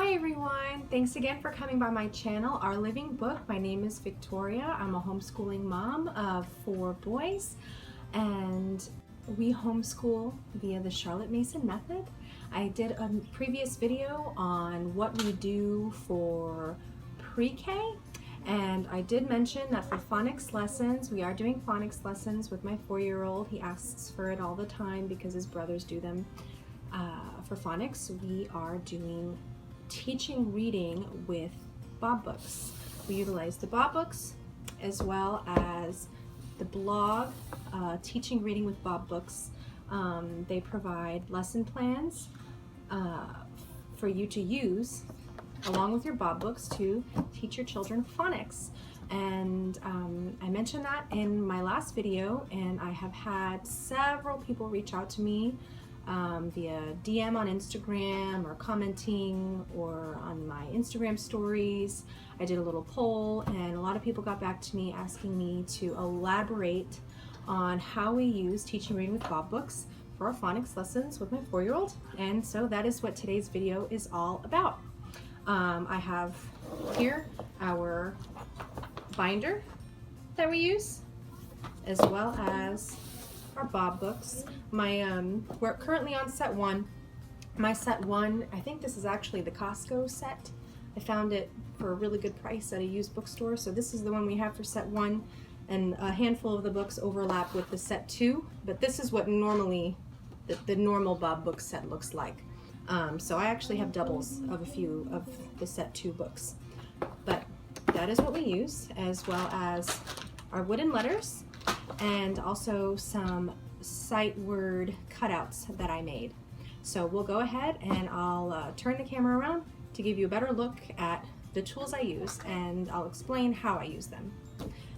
Hi everyone, thanks again for coming by my channel, Our Living Book. My name is Victoria. I'm a homeschooling mom of 4 boys and we homeschool via the Charlotte Mason method. I did a previous video on what we do for pre-K, and I did mention that for phonics lessons, we are doing phonics lessons with my 4-year-old. He asks for it all the time because his brothers do them. For phonics, we are doing teaching reading with Bob books. We utilize the Bob books as well as the blog, Teaching Reading with Bob books. They provide lesson plans for you to use along with your Bob books to teach your children phonics. And I mentioned that in my last video, and I have had several people reach out to me via DM on Instagram or commenting or on my Instagram stories. I did a little poll and a lot of people got back to me asking me to elaborate on how we use Teaching Reading with Bob books for our phonics lessons with my 4-year-old, and so that is what today's video is all about. I have here our binder that we use, as well as our Bob books. We're currently on set 1. My set 1, I think this is actually the Costco set. I found it for a really good price at a used bookstore, so this is the one we have for set 1, and a handful of the books overlap with the set 2, but this is what normally the normal Bob book set looks like. So I actually have doubles of a few of the set 2 books, but that is what we use, as well as our wooden letters and also some sight word cutouts that I made. So we'll go ahead and I'll turn the camera around to give you a better look at the tools I use, and I'll explain how I use them.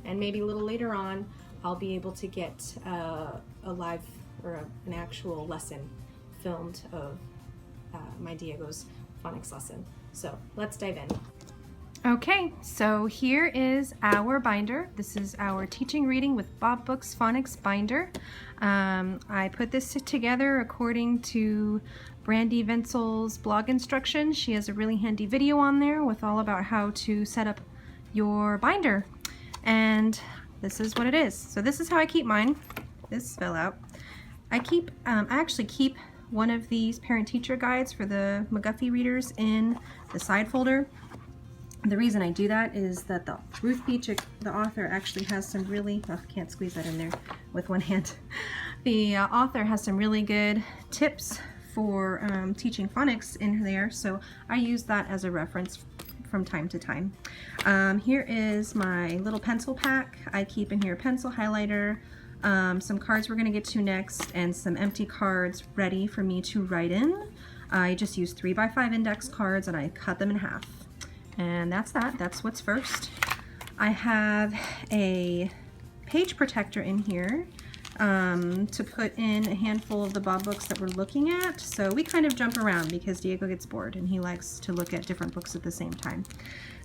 And maybe a little later on I'll be able to get a live or an actual lesson filmed of my Diego's phonics lesson. So let's dive in. Okay, so here is our binder. This is our Teaching Reading with Bob Books Phonics binder. I put this together according to Brandy Vensel's blog instructions. She has a really handy video on there with all about how to set up your binder. And this is what it is. So this is how I keep mine. This fell out. I actually keep one of these parent-teacher guides for the McGuffey readers in the side folder. The reason I do that is that the Ruth Beach, the author, actually has some really, can't squeeze that in there with one hand. The author has some really good tips for teaching phonics in there, so I use that as a reference from time to time. Here is my little pencil pack. I keep in here a pencil highlighter, some cards we're going to get to next, and some empty cards ready for me to write in. I just use 3x5 index cards and I cut them in half. And that's what's first. I have a page protector in here to put in a handful of the Bob books that we're looking at. So we kind of jump around because Diego gets bored and he likes to look at different books at the same time.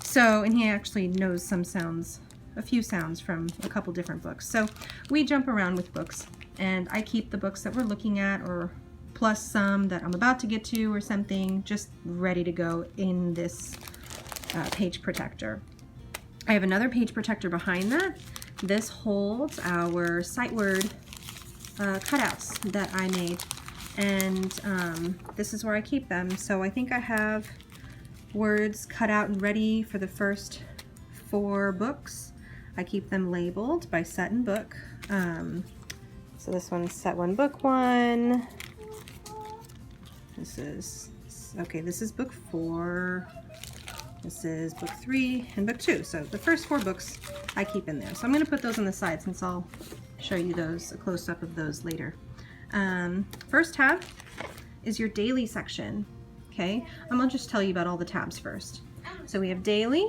So, and he actually knows some sounds, a few sounds from a couple different books. So we jump around with books, and I keep the books that we're looking at, or plus some that I'm about to get to or something, just ready to go in this page protector. I have another page protector behind that. This holds our sight word cutouts that I made, and this is where I keep them. So I think I have words cut out and ready for the first 4 books. I keep them labeled by set and book. So this one's set 1, book 1. This is book 4. This is book 3 and book 2. So the first 4 books I keep in there. So I'm going to put those on the side since I'll show you those, a close-up of those later. First tab is your daily section. Okay, I'm going to just tell you about all the tabs first. So we have daily.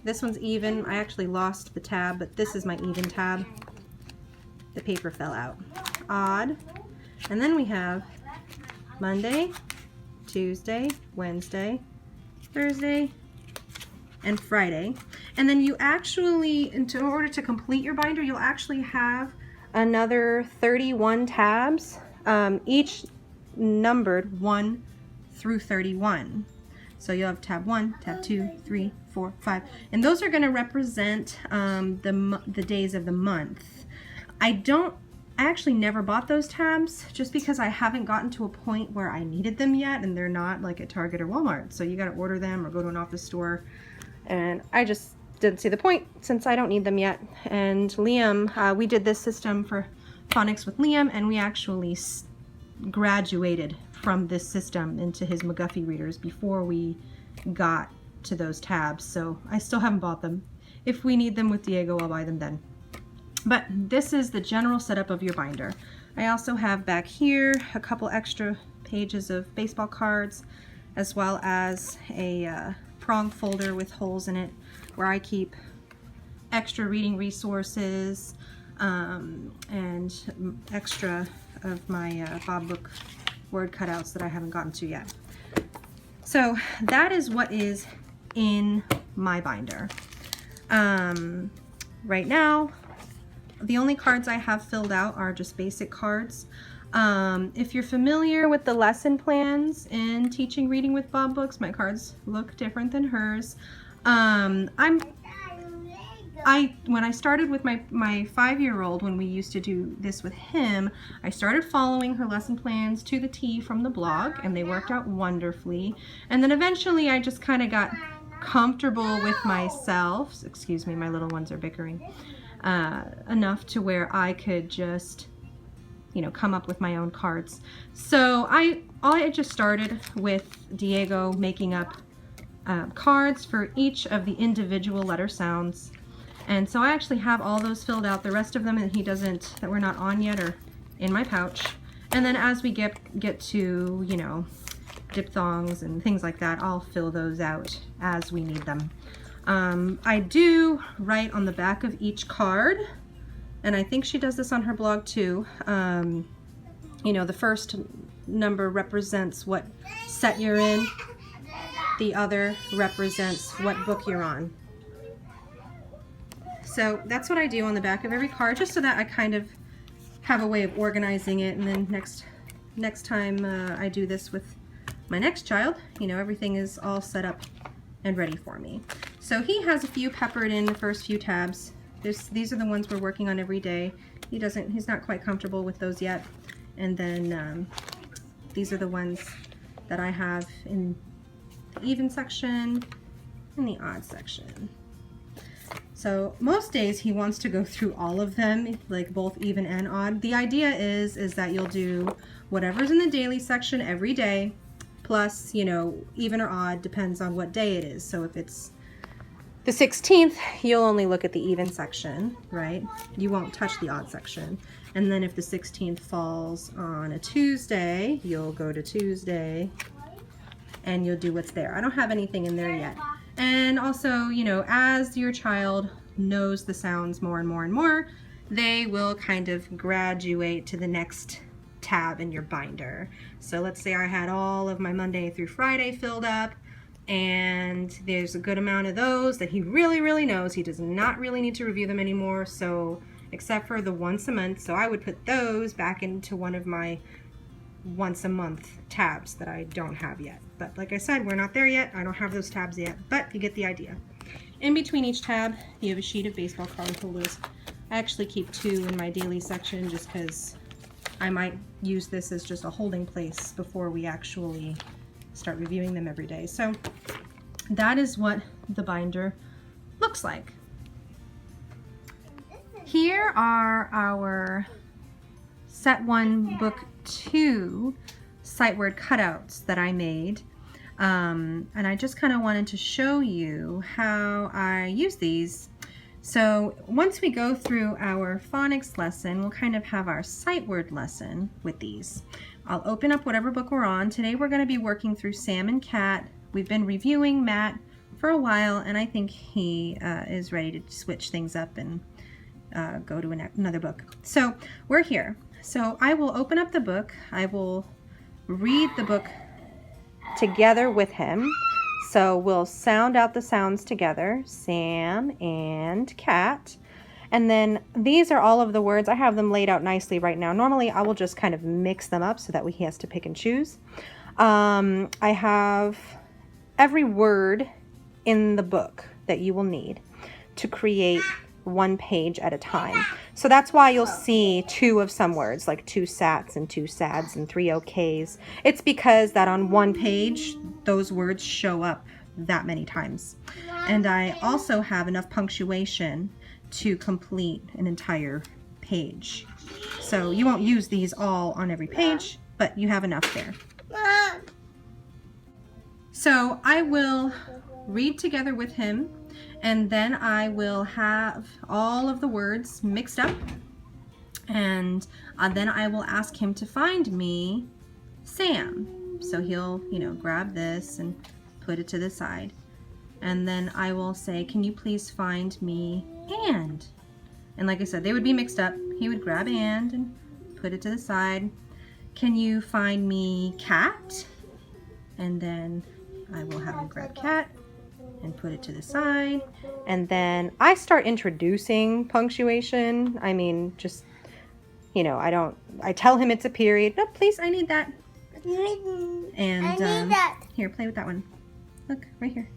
This one's even. I actually lost the tab, but this is my even tab. The paper fell out. Odd. And then we have Monday, Tuesday, Wednesday, Thursday, and Friday. And then you actually, in order to complete your binder, you'll actually have another 31 tabs, each numbered 1 through 31. So you'll have tab 1, tab 2, 3, 4, 5, and those are going to represent the days of the month. I actually never bought those tabs just because I haven't gotten to a point where I needed them yet, and they're not like at Target or Walmart. So you got to order them or go to an office store, and I just didn't see the point since I don't need them yet. And Liam, we did this system for phonics with Liam, and we actually graduated from this system into his McGuffey readers before we got to those tabs. So I still haven't bought them. If we need them with Diego, I'll buy them then. But this is the general setup of your binder. I also have back here a couple extra pages of baseball cards, as well as a prong folder with holes in it where I keep extra reading resources and extra of my Bob book word cutouts that I haven't gotten to yet. So that is what is in my binder. Right now, the only cards I have filled out are just basic cards. If you're familiar with the lesson plans in Teaching Reading with Bob books, my cards look different than hers. When I started with my 5-year-old, when we used to do this with him, I started following her lesson plans to the T from the blog, and they worked out wonderfully. And then eventually I just kind of got comfortable with myself. Excuse me, my little ones are bickering. Enough to where I could just, come up with my own cards. So I just started with Diego making up cards for each of the individual letter sounds. And so I actually have all those filled out. The rest of them that we're not on yet, are in my pouch. And then as we get to, diphthongs and things like that, I'll fill those out as we need them. I do write on the back of each card, and I think she does this on her blog too. The first number represents what set you're in. The other represents what book you're on. So that's what I do on the back of every card, just so that I kind of have a way of organizing it. And then next time I do this with my next child, everything is all set up and ready for me. So he has a few peppered in the first few tabs. These are the ones we're working on every day. He's not quite comfortable with those yet. And then these are the ones that I have in the even section and the odd section. So most days he wants to go through all of them, like both even and odd. The idea is that you'll do whatever's in the daily section every day, plus, even or odd depends on what day it is. So if it's the 16th, you'll only look at the even section, right? You won't touch the odd section. And then if the 16th falls on a Tuesday, you'll go to Tuesday and you'll do what's there. I don't have anything in there yet. And also, as your child knows the sounds more and more and more, they will kind of graduate to the next tab in your binder. So let's say I had all of my Monday through Friday filled up, and there's a good amount of those that he really, really knows. He does not really need to review them anymore, so except for the once a month. So I would put those back into one of my once a month tabs that I don't have yet. But like I said, we're not there yet. I don't have those tabs yet, but you get the idea. In between each tab, you have a sheet of baseball card holders. I actually keep 2 in my daily section just because I might use this as just a holding place before we actually start reviewing them every day. So that is what the binder looks like. Here are our Set 1 Book 2 sight word cutouts that I made. And I just kind of wanted to show you how I use these. So once we go through our phonics lesson, we'll kind of have our sight word lesson with these. I'll open up whatever book we're on. Today we're going to be working through Sam and Cat. We've been reviewing Matt for a while, and I think he is ready to switch things up and go to another book. So we're here. So I will open up the book. I will read the book together with him. So we'll sound out the sounds together, Sam and Cat. And then these are all of the words. I have them laid out nicely right now. Normally I will just kind of mix them up so that he has to pick and choose. I have every word in the book that you will need to create one page at a time. So that's why you'll see 2 of some words, like 2 sats and 2 sads and 3 okays. It's because that on one page, those words show up that many times. And I also have enough punctuation to complete an entire page. So you won't use these all on every page, but you have enough there. So I will read together with him, and then I will have all of the words mixed up, and then I will ask him to find me Sam. So he'll, grab this and put it to the side. And then I will say, can you please find me and? And like I said, they would be mixed up. He would grab and put it to the side. Can you find me cat? And then I will have him grab cat and put it to the side. And then I start introducing punctuation. I mean, just, I tell him it's a period. No, please, I need that. And I need that. Here, play with that one. Look, right here.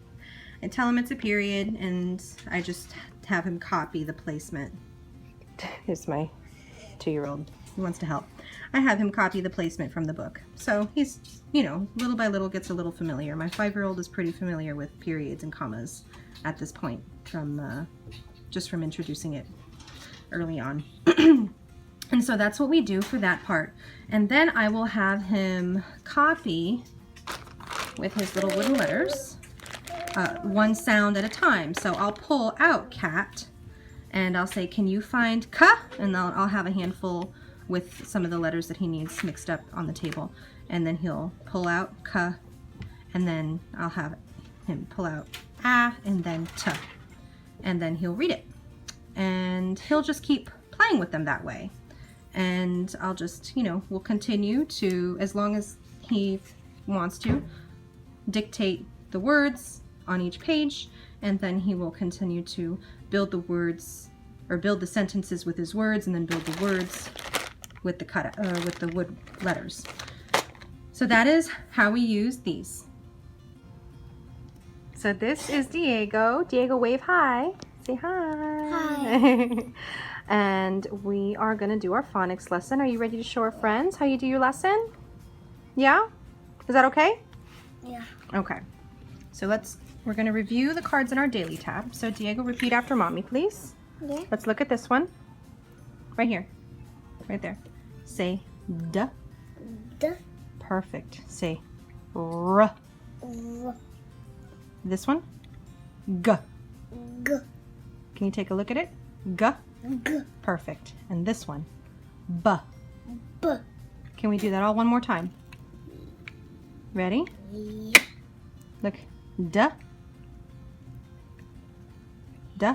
I tell him it's a period, and I just have him copy the placement. Here's my 2-year-old. He wants to help. I have him copy the placement from the book. So he's, little by little gets a little familiar. My 5-year-old is pretty familiar with periods and commas at this point just from introducing it early on. And so that's what we do for that part. And then I will have him copy with his little wooden letters, one sound at a time. So I'll pull out cat and I'll say, can you find ka? And I'll have a handful with some of the letters that he needs mixed up on the table. And then he'll pull out ka, and then I'll have him pull out a, and then t. And then he'll read it. And he'll just keep playing with them that way. And I'll just, we'll continue to, as long as he wants to, dictate the words on each page, and then he will continue to build the words, or build the sentences with his words, and then build the words with the wood letters. So that is how we use these. So this is Diego. Diego, wave hi. Say hi. Hi. And we are going to do our phonics lesson. Are you ready to show our friends how you do your lesson? Yeah? Is that okay? Yeah. Okay. So we're going to review the cards in our daily tab. So Diego, repeat after mommy, please. Yeah. Let's look at this one. Right here. Right there. Say D. D. Perfect. Say R. R. This one. G. G. Can you take a look at it? G. G. Perfect. And this one. B. B. Can we do that all one more time? Ready? Yeah. Look. D. D.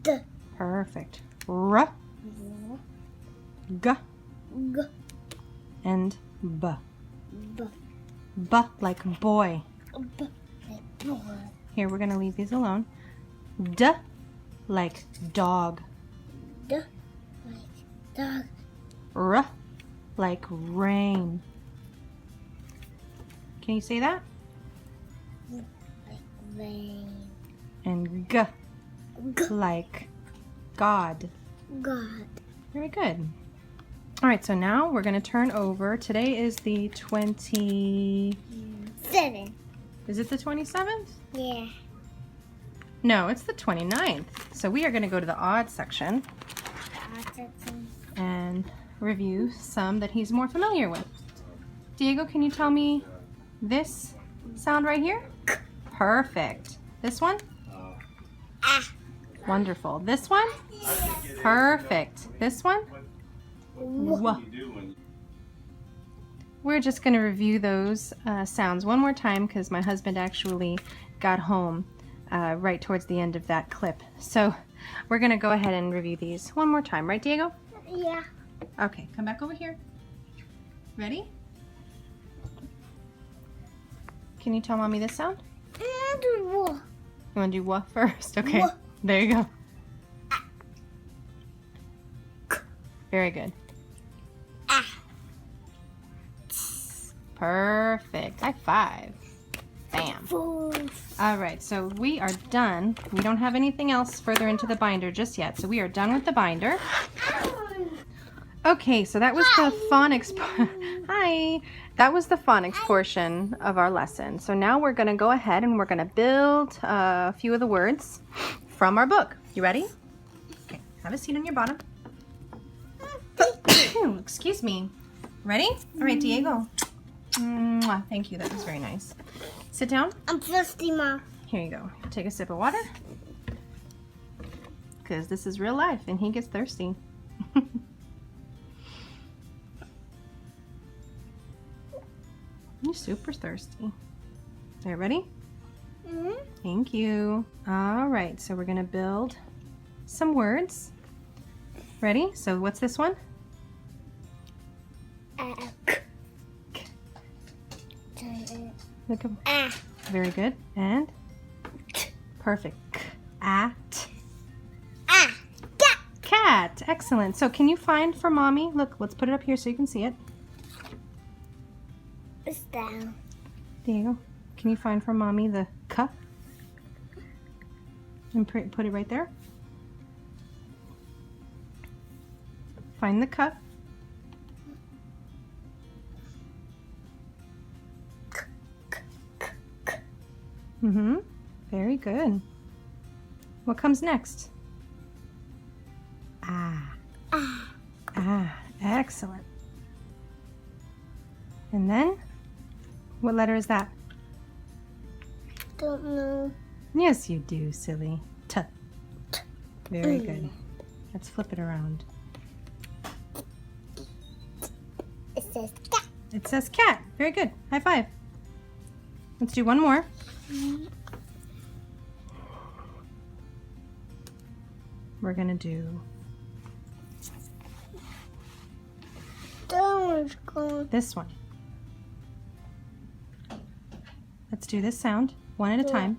D. Perfect. R. R. G. G. And B. B. B like boy. B. Like boy. Here, we're going to leave these alone. D like dog. D. Like dog. R like rain. Can you say that? Like rain. And G G. like God. God. Very good. All right, so now we're going to turn over. Today is the 7. Is it the 27th? Yeah. No, it's the 29th. So we are going to go to the odd section and review some that he's more familiar with. Diego, can you tell me this sound right here? Perfect. This one? Ah. Wonderful. This one? Perfect. This one? W. We're just going to review those sounds one more time because my husband actually got home right towards the end of that clip. So we're going to go ahead and review these one more time. Right, Diego? Yeah. Okay, come back over here. Ready? Can you tell mommy this sound? You want to do what first? Okay, Wha. there you go. Very good. Perfect. High five. Bam. All right, so we are done. We don't have anything else further into the binder just yet, so we are done with the binder. Okay, so that was the phonics. Hi. That was the phonics portion of our lesson. So now we're going to go ahead and we're going to build a few of the words from our book. You ready? Okay, have a seat on your bottom. Excuse me. Ready? All right, Diego. Mwah. Thank you. That was very nice. Sit down. I'm thirsty, Mom. Here you go. Take a sip of water. Because this is real life and he gets thirsty. You're super thirsty. Are you ready? Mm-hmm. Thank you. All right, so we're going to build some words. Ready? So what's this one? Look up. Very good. And? Perfect. At. Cat. Excellent. So can you find for mommy? Look, let's put it up here so you can see it. It's down. There you go. Can you find for mommy the cup? And put it right there. Find the cup. Mm-hmm. Very good. What comes next? Excellent. And then, what letter is that? Don't know. Yes, you do, silly. T. Very good. Let's flip it around. It says cat. It says cat. Very good. High five. Let's do one more. We're going to do this one. Let's do this sound one at a time.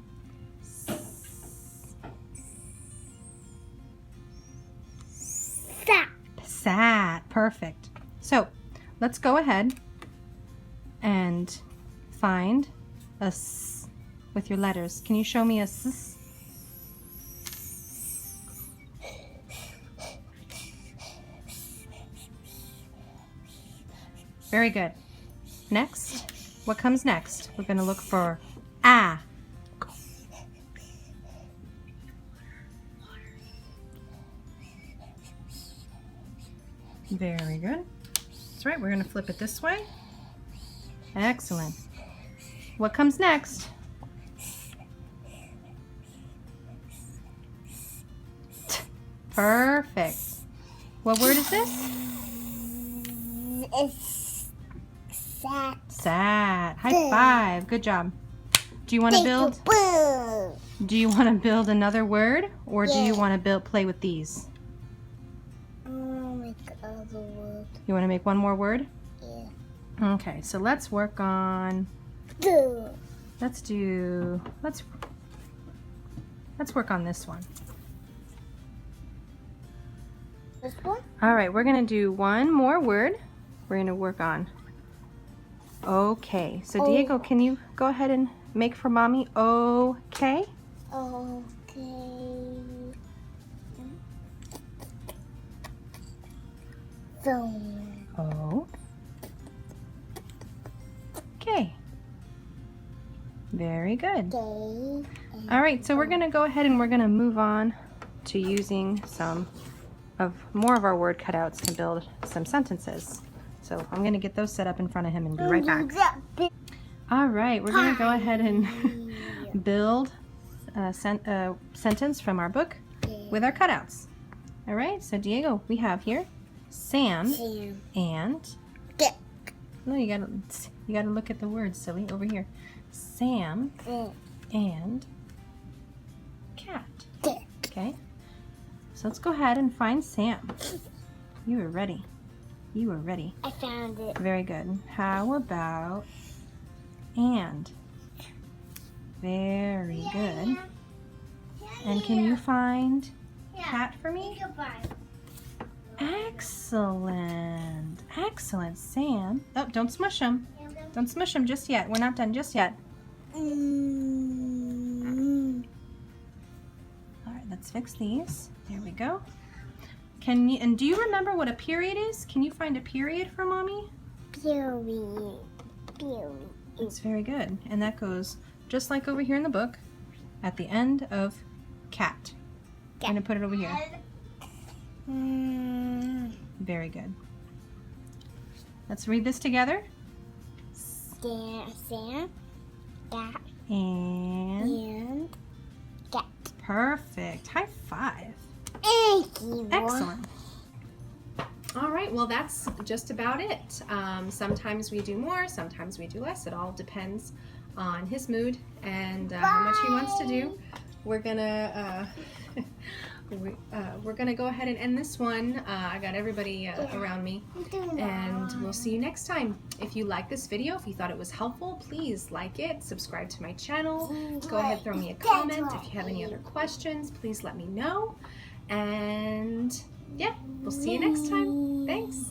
Sat. Sat. Perfect. So let's go ahead and find a S with your letters. Can you show me a S? Very good. Next, what comes next? We're going to look for A. Very good. That's right, we're going to flip it this way. Excellent. What comes next? Perfect. What word is this? It's sat. Sat. High five. Good job. Do you want to build? Do you want to build another word, or do you want to play with these? Make other word. You want to make one more word? Yeah. Okay. So let's work on. Do. Let's work on this one. This one? All right, we're going to do one more word. We're going to work on okay. So Diego, can you go ahead and make for mommy okay? Okay. So. Oh. Okay. Very good. Okay. All right, so we're going to go ahead and we're going to move on to using more of our word cutouts to build some sentences. So I'm going to get those set up in front of him and be right back. All right, we're going to go ahead and build a sentence from our book with our cutouts. All right, so Diego, we have here Sam and no, you gotta look at the words, silly. Over here, Sam and cat. Okay, so let's go ahead and find Sam. You are ready. You are ready. I found it. Very good. How about and? Very good. And can you find cat for me? Excellent. Excellent, Sam. Oh, don't smush him. Don't smush them just yet. We're not done just yet. All right, let's fix these. There we go. And do you remember what a period is? Can you find a period for Mommy? Period. That's very good. And that goes just like over here in the book at the end of cat. I'm going to put it over here. Very good. Let's read this together. Stand, cat, And cat. perfect. High five. Thank you. Excellent. All right, well that's just about it. Sometimes we do more, sometimes we do less. It all depends on his mood and how much he wants to do. We're gonna we're gonna go ahead and end this one. I got everybody around me, and we'll see you next time. If you like this video, if you thought it was helpful, please like it, subscribe to my channel, go ahead, throw me a comment. If you have any other questions, please let me know. And yeah, we'll see you next time. Thanks.